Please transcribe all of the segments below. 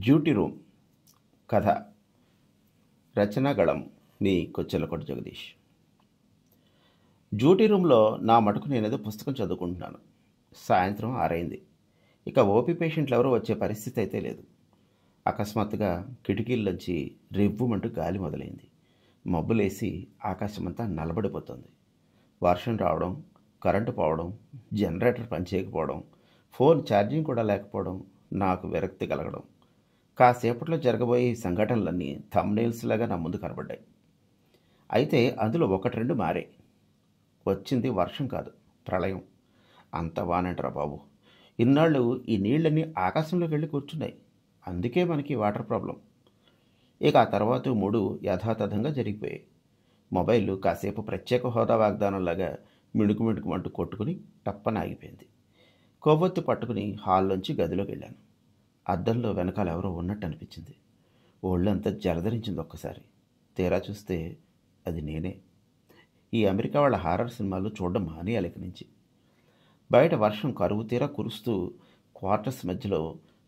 Duty room కథ రచనాగళం మీ కొచ్చెలకొండ Jagadish. Duty రూమ్లో నా మటుకు నేనేదో పుస్తకం చదువుకుంటున్నాను. సాయంత్రం 6 అయింది. ఇక ఓపీ పేషెంట్లు ఎవరో వచ్చే పరిస్థితి అయితే లేదు. అకస్మాత్తుగా కిటికీల్లోంచి రివ్వుమంటూ గాలి మొదలైంది. మబ్బులేసి ఆకాశమంతా నల్లబడిపోతుంది. వర్షం రావడం, కరెంటు పోవడం, జనరేటర్ పనిచేయకపోవడం, ఫోన్ ఛార్జింగ్ కూడా లేకపోవడం, నాకు విరక్తి కలగడం. కాసేపట్లో జరగబోయే ఈ సంఘటనలన్నీ థంబ్నెయిల్స్ లాగా నా ముందు కనబడ్డాయి. అయితే అందులో ఒకటి రెండు మారే. వచ్చింది వర్షం కాదు, ప్రళయం. అంత వానంటరా బాబు. ఇన్నాళ్ళు ఈ నీళ్ళన్నీ ఆకాశంలోకి వెళ్ళి కూర్చున్నాయి. అందుకే మనకి వాటర్ ప్రాబ్లం. ఇక ఆ తర్వాత 3 యథాతథంగా జరిగిపోయాయి. మొబైల్ కాసేపు ప్రత్యేక హోదా వాగ్దానంలాగా మిణుకు మిణుకుమంటూ కొట్టుకుని టప్పన ఆగిపోయింది. కొవ్వొత్తి పట్టుకుని హాల్లోంచి గదిలోకి వెళ్ళాను. అద్దంలో వెనకాల ఎవరో ఉన్నట్టు అనిపించింది. ఒళ్ళంతా జలధరించింది ఒక్కసారి. తీరా చూస్తే అది నేనే. ఈ అమెరికా వాళ్ళ హారర్ సినిమాలు చూడడం మానేయాలి ఇక నుంచి. బయట వర్షం కరువు తీరా కురుస్తూ క్వార్టర్స్ మధ్యలో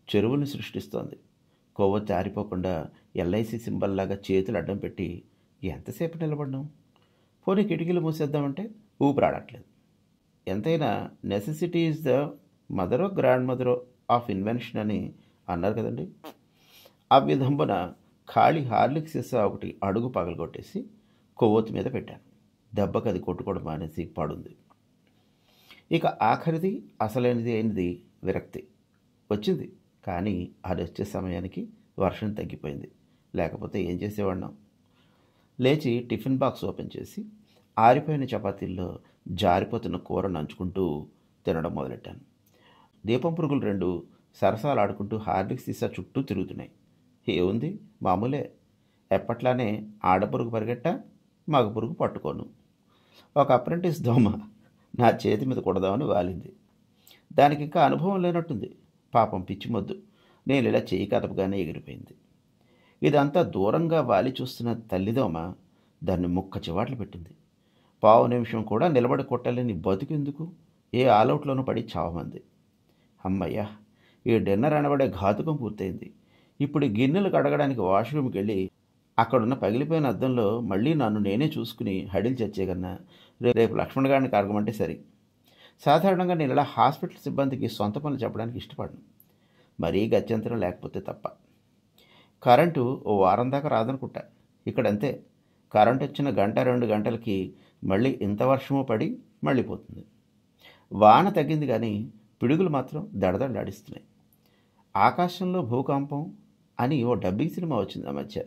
చెరువుని సృష్టిస్తోంది. కొవ్వొత్తి ఆరిపోకుండా ఎల్ఐసి సింబల్లాగా చేతులు అడ్డం పెట్టి ఎంతసేపు నిలబడ్డాం? పోనీ కిటికీలు మూసేద్దామంటే ఊపిరాడట్లేదు. ఎంతైనా నెసెసిటీ ఈజ్ ద మదరో గ్రాండ్ మదరో ఆఫ్ ఇన్వెన్షన్ అని అన్నారు కదండి. ఆ విధంబన ఖాళీ హార్లిక్స్ సీసా ఒకటి అడుగు పగలగొట్టేసి కొవ్వొత్తి మీద పెట్టాను. దెబ్బకి అది కొట్టుకోవడం మానేసి పడుంది. ఇక ఆఖరిది అసలైనది అయినది విరక్తి వచ్చింది. కానీ అది వచ్చే సమయానికి వర్షం తగ్గిపోయింది. లేకపోతే ఏం చేసేవాడినాం? లేచి టిఫిన్ బాక్స్ ఓపెన్ చేసి ఆరిపోయిన చపాతీల్లో జారిపోతున్న కూర నంచుకుంటూ తినడం మొదలెట్టాను. దీపం పురుగులు 2 సరసాలు ఆడుకుంటూ హార్లిక్స్ సీసా చుట్టూ తిరుగుతున్నాయి. ఏముంది, మామూలే. ఎప్పట్లానే ఆడపురుగు పరిగెట్ట, మగ పురుగు పట్టుకోను. ఒక అప్రెంటిస్ దోమ నా చేతి మీద కొడదామని వాలింది. దానికి ఇంకా అనుభవం లేనట్టుంది. పాపం పిచ్చిమొద్దు. నేను ఇలా చేయి కదపగానే ఎగిరిపోయింది. ఇదంతా దూరంగా వాలి చూస్తున్న తల్లిదోమ దాన్ని ముక్క చివాట్లు పెట్టింది. పావు నిమిషం కూడా నిలబడి కొట్టలేని బతుకెందుకు ఏ ఆలౌట్లోనూ పడి చావమంది. అమ్మయ్యా, ఈ డిన్నర్ అనబడే ఘాతుకం పూర్తయింది. ఇప్పుడు ఈ గిన్నెలు కడగడానికి వాష్రూమ్కి వెళ్ళి అక్కడున్న పగిలిపోయిన అద్దంలో మళ్ళీ నన్ను నేనే చూసుకుని హడిల్ చచ్చేకన్నా రేపు లక్ష్మణ్ గారిని కడగమంటే సరి. సాధారణంగా నేను ఇలా హాస్పిటల్ సిబ్బందికి సొంత పనులు చెప్పడానికి ఇష్టపడను, మరీ గత్యంతరం లేకపోతే తప్ప. కరెంటు ఓ వారం దాకా రాదనుకుంటా. ఇక్కడంతే. కరెంటు వచ్చిన 1-2 గంటలకి మళ్ళీ ఇంత వర్షము పడి మళ్ళీ పోతుంది. వాన తగ్గింది కానీ పిడుగులు మాత్రం దడదడలాడిస్తున్నాయి. ఆకాశంలో భూకంపం అని ఓ డబ్బింగ్ సినిమా వచ్చింది ఆ మధ్య.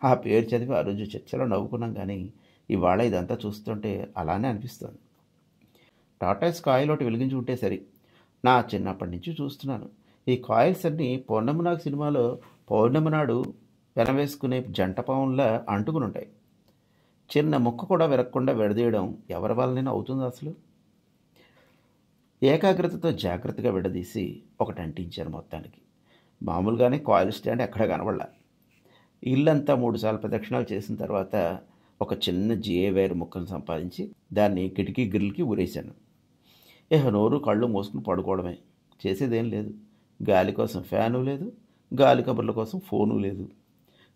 ఆ పేరు చదివి ఆ రోజు చర్చలో నవ్వుకున్నాం. కానీ ఇవాళ ఇదంతా చూస్తుంటే అలానే అనిపిస్తుంది. టాటాస్ కాయిల్ ఒకటి వెలిగించి ఉంటే సరి. నా చిన్నప్పటి నుంచి చూస్తున్నాను. ఈ కాయిల్స్ అన్నీ పౌర్ణమి నాగు సినిమాలో పౌర్ణమి నాడు పెనవేసుకునే జంట పావుల్లా అంటుకుని ఉంటాయి. చిన్న ముక్క కూడా విరక్కుండా విడదీయడం ఎవరి వల్లనైనా అవుతుంది అసలు? ఏకాగ్రతతో జాగ్రత్తగా విడదీసి ఒకటి అంటించాను మొత్తానికి. మామూలుగానే కాయిల్ స్టాండ్ ఎక్కడ కనబడలా. ఇల్లంతా 3 సార్లు ప్రదక్షిణాలు చేసిన తర్వాత ఒక చిన్న జిఏ వైర్ ముక్కను సంపాదించి దాన్ని కిటికీ గ్రిల్కి ఊరేశాను. నోరు కళ్ళు మూసుకుని పడుకోవడమే. చేసేదేం లేదు. గాలి కోసం ఫ్యాను లేదు, గాలి కబుర్ల కోసం ఫోను లేదు.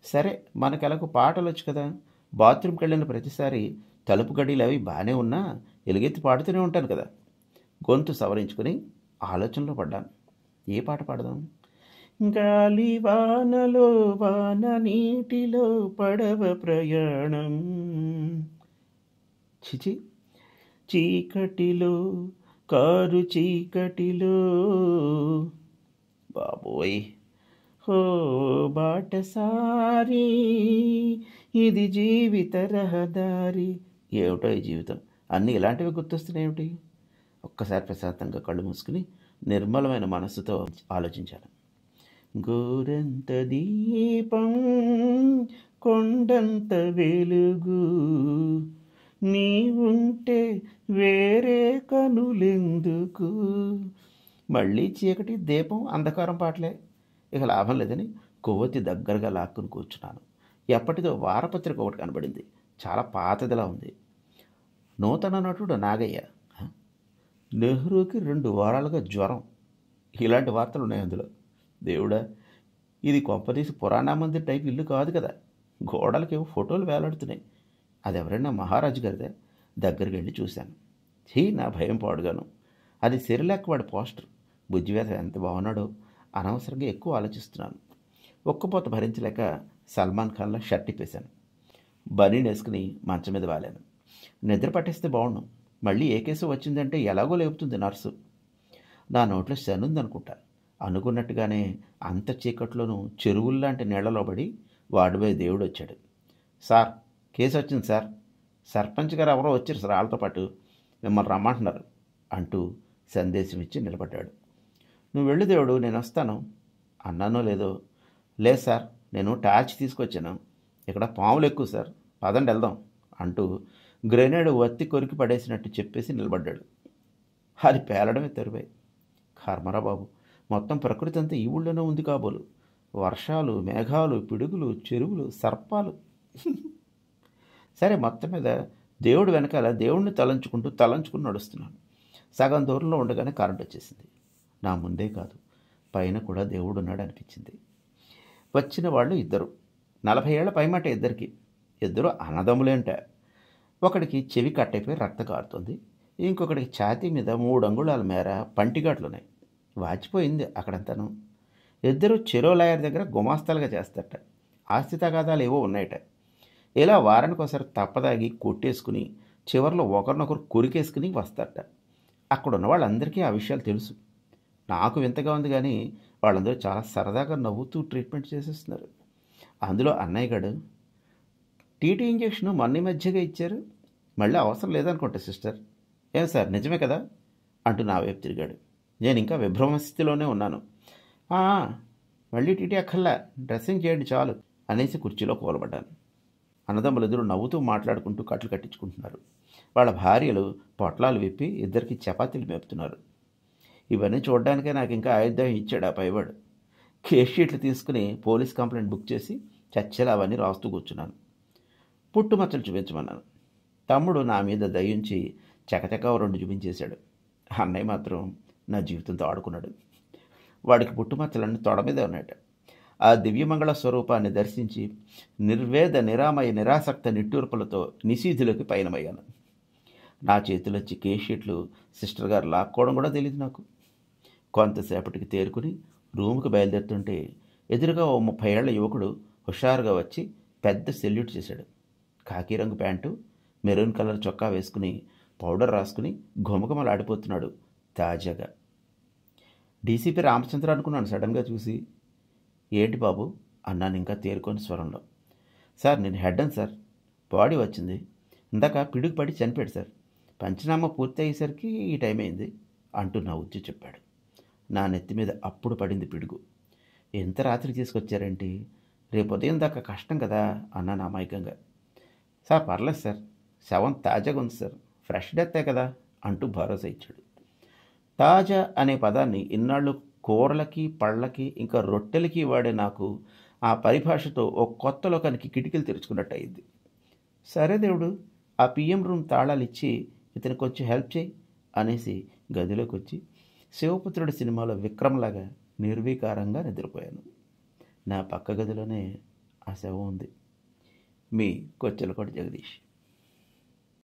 సరే, మనకెలకు పాటలు వచ్చు కదా. బాత్రూమ్కి వెళ్ళిన ప్రతిసారి తలుపు గడిలు అవి బాగానే ఉన్నా ఎలుగెత్తి పాడుతూనే ఉంటాను కదా. గొంతు సవరించుకుని ఆలోచనలో పడ్డాను. ఏ పాట పాడదాం? గాలి వానలో వాన నీటిలో పడవ ప్రయాణం, చిచి చీకటిలో కారు చీకటిలో, బాబోయ్ హో బాటసారి ఇది జీవిత రహదారి. ఏమిటో ఈ జీవితం, అన్నీ ఇలాంటివి గుర్తొస్తున్నాయేమిటి? ఒక్కసారి ప్రశాంతంగా కళ్ళు మూసుకుని నిర్మలమైన మనస్సుతో ఆలోచించాను. గోరంత దీపం కొండంత వెలుగు, నీవుంటే వేరే కనులెందుకు. మళ్ళీ చీకటి, దీపం, అంధకారం పాటలే. ఇక లాభం లేదని కొవ్వొత్తి దగ్గరగా లాక్కుని కూర్చున్నాను. ఎప్పటిదో వారపత్రిక ఒకటి కనబడింది. చాలా పాతదిలా ఉంది. నూతన నటుడు నాగయ్య. నెహ్రూకి 2 వారాలుగా జ్వరం. ఇలాంటి వార్తలు ఉన్నాయి అందులో. దేవుడా, ఇది కొంపదీసి పురాణా మందిర్ టైప్ ఇల్లు కాదు కదా. గోడలకేవో ఫోటోలు వేలాడుతున్నాయి. అది ఎవరైనా మహారాజు గారిదే. దగ్గరికి వెళ్ళి చూశాను. నా భయం పాడుగాను. అది సిరిలెక్క వాడి పోస్టర్. బుజ్జివేత ఎంత బాగున్నాడో. అనవసరంగా ఎక్కువ ఆలోచిస్తున్నాను. ఒక్కపోత భరించలేక సల్మాన్ ఖాన్లో షర్ట్ ఇప్పేశాను. బనీన్ వేసుకుని మంచం మీద వాలాను. నిద్ర పట్టేస్తే బాగుండు. మళ్ళీ ఏ కేసు వచ్చిందంటే ఎలాగో లేపుతుంది నర్సు. నా నోట్లో శనుందనుకుంటా. అనుకున్నట్టుగానే అంత చీకట్లోనూ చెరువుల్లాంటి నీళ్లలో పడి వాడిపై దేవుడు వచ్చాడు. సార్, కేసు వచ్చింది సార్. సర్పంచ్ గారు ఎవరో వచ్చారు సార్, వాళ్ళతో పాటు మిమ్మల్ని రమ్మంటున్నారు అంటూ సందేశం ఇచ్చి నిలబడ్డాడు. నువ్వు వెళ్ళు దేవుడు, నేను వస్తాను అన్నానో లేదో. లేదు సార్, నేను టార్చ్ తీసుకొచ్చాను. ఇక్కడ పాములు ఎక్కువ సార్, పదండి వెళ్దాం అంటూ గ్రెనేడ్ వత్తి కొరికి పడేసినట్టు చెప్పేసి నిలబడ్డాడు. అది పేలడమే తెరువాయి. కర్మరా బాబు, మొత్తం ప్రకృతి అంతా ఈ ఊళ్ళోనే ఉంది కాబోలు. వర్షాలు, మేఘాలు, పిడుగులు, చెరువులు, సర్పాలు. సరే, మొత్తం మీద దేవుడు వెనకాల దేవుణ్ణి తలంచుకుని నడుస్తున్నాను. సగం దూరంలో ఉండగానే కరెంట్ వచ్చేసింది. నా ముందే కాదు, పైన కూడా దేవుడు ఉన్నాడు అనిపించింది. వచ్చిన వాళ్ళు ఇద్దరు. 40 ఏళ్ల పైమాట ఇద్దరికి. ఇద్దరు అన్నదమ్ములేంట. ఒకడికి చెవి కట్టయిపోయి రక్త కారుతుంది. ఇంకొకడికి ఛాతీ మీద 3 అంగుళాల మేర పంటిఘాట్లున్నాయి. వాచిపోయింది అక్కడంతాను. ఇద్దరు చెరో లాయర్ దగ్గర గుమాస్తాలుగా చేస్తారట. ఆస్తి తగాదాలు ఏవో ఉన్నాయట. ఇలా వారానికి ఒకసారి తప్పదాగి కొట్టేసుకుని చివరిలో ఒకరినొకరు కొరికేసుకుని వస్తారట. అక్కడ ఉన్న వాళ్ళందరికీ ఆ విషయాలు తెలుసు. నాకు వింతగా ఉంది, కానీ వాళ్ళందరూ చాలా సరదాగా నవ్వుతూ ట్రీట్మెంట్ చేసేస్తున్నారు. అందులో అన్నయ్య గడు టీటీ ఇంజెక్షన్ మొన్న మధ్యగా ఇచ్చారు, మళ్ళీ అవసరం లేదనుకుంటా సిస్టర్. ఏం సార్, నిజమే కదా అంటూ నా వైపు తిరిగాడు. నేను ఇంకా విభ్రమ స్థితిలోనే ఉన్నాను. మళ్ళీ టీటీ అక్కర్లా, డ్రెస్సింగ్ చేయండి చాలు అనేసి కుర్చీలో కూలబడ్డాను. అన్నదమ్ములిద్దరూ నవ్వుతూ మాట్లాడుకుంటూ కట్లు కట్టించుకుంటున్నారు. వాళ్ళ భార్యలు పొట్లాలు విప్పి ఇద్దరికి చపాతీలు మేపుతున్నారు. ఇవన్నీ చూడడానికే నాకు ఇంకా ఆయుధ్యం ఇచ్చాడు ఆ పైవాడు. కేస్ షీట్లు తీసుకుని పోలీస్ కంప్లైంట్ బుక్ చేసి చచ్చేలా అవన్నీ రాస్తూ కూర్చున్నాను. పుట్టుమచ్చలు చూపించమన్నాను. తమ్ముడు నా మీద దయించి చకచకా 2 చూపించేశాడు. అన్నయ్య మాత్రం నా జీవితంతో ఆడుకున్నాడు. వాడికి పుట్టుమచ్చలన్నీ తొడ మీదే ఉన్నాయట. ఆ దివ్యమంగళ స్వరూపాన్ని దర్శించి నిర్వేద నిరామయ నిరాసక్త నిట్టూర్పులతో నిశీధులకి పయనమయ్యాను. నా చేతిలోంచి కేస్ షీట్లు సిస్టర్ గారు లాక్కోవడం కూడా తెలియదు నాకు. కొంతసేపటికి తేరుకుని రూముకి బయలుదేరుతుంటే ఎదురుగా ఓ 30 ఏళ్ల యువకుడు హుషారుగా వచ్చి పెద్ద సెల్యూట్ చేశాడు. కాకి రంగు ప్యాంటు, మెరూన్ కలర్ చొక్కా వేసుకుని పౌడర్ రాసుకుని ఘుమఘుమలాడిపోతున్నాడు తాజాగా. డీసీపీ రామచంద్ర అనుకున్నాను సడన్గా చూసి. ఏంటి బాబు అన్నాను ఇంకా తేరుకొని స్వరంలో. సార్, నేను హెడ్ అని సార్. బాడీ వచ్చింది. ఇందాక పిడుగు పడి చనిపోయాడు సార్. పంచనామా పూర్తి అయ్యేసరికి ఈ టైం అయింది అంటూ నవ్వుతూ చెప్పాడు. నా నెత్తి మీద అప్పుడు పడింది పిడుగు. ఎంత రాత్రి తీసుకొచ్చారేంటి? రేపు ఉదయం దాకా కష్టం కదా అన్నాను అమాయకంగా. సార్, పర్లేదు సార్, శవం తాజాగా ఉంది సార్, ఫ్రెష్ డెత్తే కదా అంటూ భరోసా ఇచ్చాడు. తాజా అనే పదాన్ని ఇన్నాళ్ళు కూరలకి, పళ్ళకి, ఇంకా రొట్టెలకి వాడే నాకు ఆ పరిభాషతో ఓ కొత్త లోకానికి కిటికీలు తెరుచుకున్నట్టు అయింది. సరే దేవుడు, ఆ పిఎం రూమ్ తాళాలు ఇచ్చి ఇతనికి కొంచెం హెల్ప్ చేయి అనేసి గదిలోకి వచ్చి శివపుత్రుడి సినిమాలో విక్రమ్లాగా నిర్వీకారంగా నిద్రపోయాను. నా పక్క గదిలోనే ఆ శవం ఉంది. మీ కొచ్చెలకోటి జగదీష్.